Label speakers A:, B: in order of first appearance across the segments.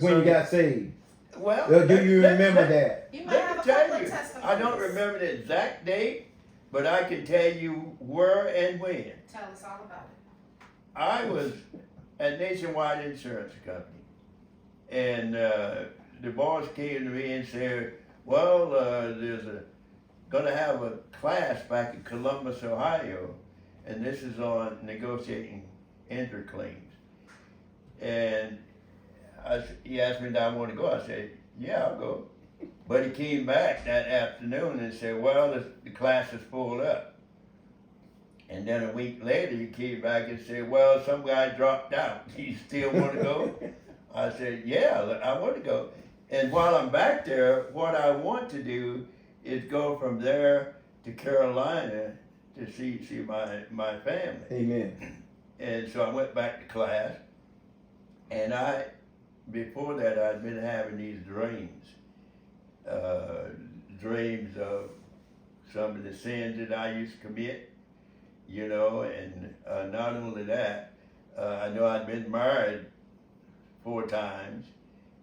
A: when you got saved?
B: Well,
A: Or do you remember that?
C: You might
B: Let
C: have
B: me
C: a
B: tell
C: couple
B: you,
C: of testimonies.
B: I don't remember the exact date, but I can tell you where and when.
C: Tell us all about it.
B: I was at Nationwide Insurance Company, and the boss came to me and said, well, gonna have a class back in Columbus, Ohio, and this is on negotiating interclaims. And he asked me, do I want to go? I said, yeah, I'll go. But he came back that afternoon and said, well, the class is full up. And then a week later, he came back and said, well, some guy dropped out. Do you still want to go? I said, yeah, I want to go. And while I'm back there, what I want to do is go from there to Carolina to see my family.
A: Amen.
B: And so I went back to class, and before that, I'd been having these dreams of some of the sins that I used to commit, and not only that, I know I'd been married 4 times.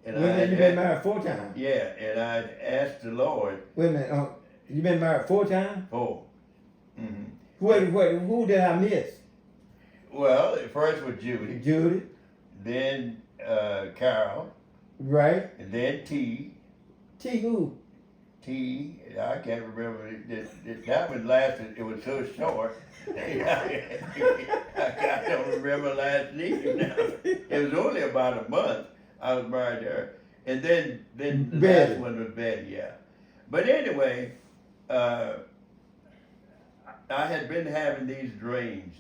B: And
A: Wait a minute, you been married 4 times?
B: Yeah, and I asked the Lord.
A: Wait a minute, you been married 4 times?
B: 4. Mm-hmm.
A: Wait, who did I miss?
B: Well, at first was Judy,
A: Judy,
B: then Carol,
A: right?
B: and then T.
A: T who?
B: I can't remember. That one lasted, it was so short. I don't remember last name now. It was only about a month I was married to her. And then the
A: Betty.
B: last one was Betty, yeah. But anyway, I had been having these dreams,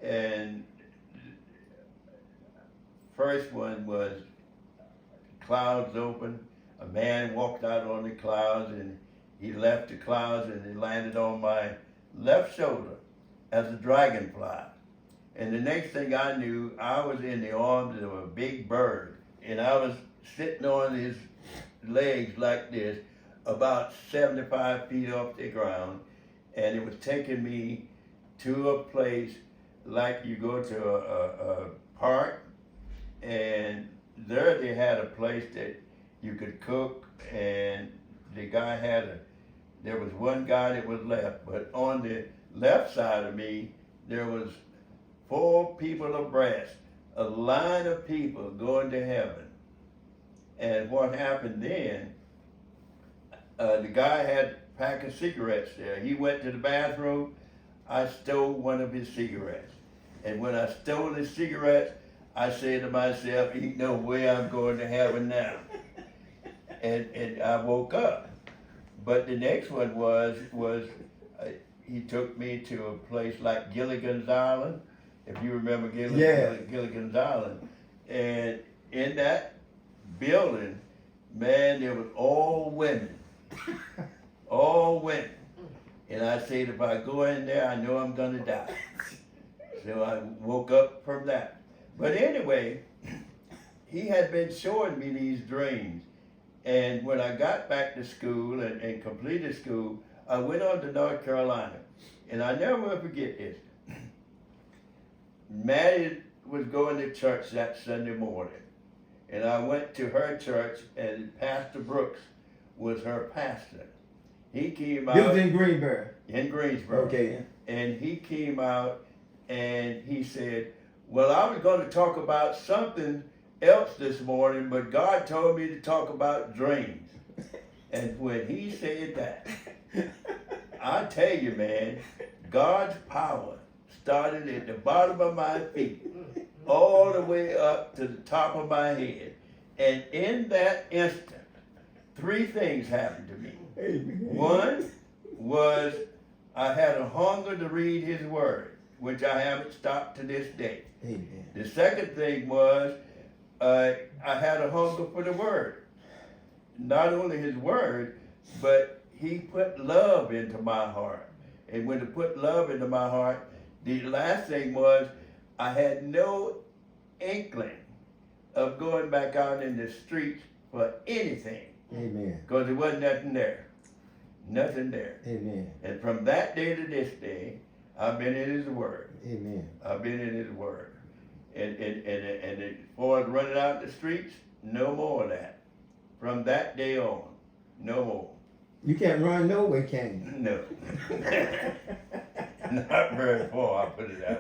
B: and first one was clouds open. A man walked out on the clouds, and he left the clouds and he landed on my left shoulder as a dragonfly. And the next thing I knew, I was in the arms of a big bird, and I was sitting on his legs like this, about 75 feet off the ground, and it was taking me to a place like you go to a park, and there they had a place that you could cook, and the guy there was one guy that was left, but on the left side of me, there was 4 people abreast, a line of people going to heaven. And what happened then, the guy had a pack of cigarettes there. He went to the bathroom, I stole one of his cigarettes. And when I stole his cigarettes, I said to myself, ain't no way I'm going to heaven now. And I woke up. But the next one was he took me to a place like Gilligan's Island, if you remember Gilligan's Island. And in that building, man, there was all women. All women. And I said, if I go in there, I know I'm gonna die. So I woke up from that. But anyway, he had been showing me these dreams. And when I got back to school and completed school, I went on to North Carolina. And I never will forget this. Maddie was going to church that Sunday morning. And I went to her church, and Pastor Brooks was her pastor. He came out.
A: This was in Greensboro.
B: In Greensboro.
A: Okay.
B: And he came out and he said, well, I was going to talk about something else this morning, but God told me to talk about dreams. And when he said that, I tell you, man, God's power started at the bottom of my feet, all the way up to the top of my head. And in that instant, 3 things happened to me.
A: Amen.
B: One was I had a hunger to read his word, which I haven't stopped to this day.
A: Amen.
B: The second thing was I had a hunger for the word. Not only his word, but he put love into my heart. And when he put love into my heart, the last thing was I had no inkling of going back out in the streets for anything.
A: Amen.
B: Because there wasn't nothing there. Nothing there.
A: Amen.
B: And from that day to this day, I've been in his word.
A: Amen.
B: I've been in his word. And as far as running out in the streets, no more of that. From that day on, no more.
A: You can't run nowhere, can
B: No. Not very far, I put it that way.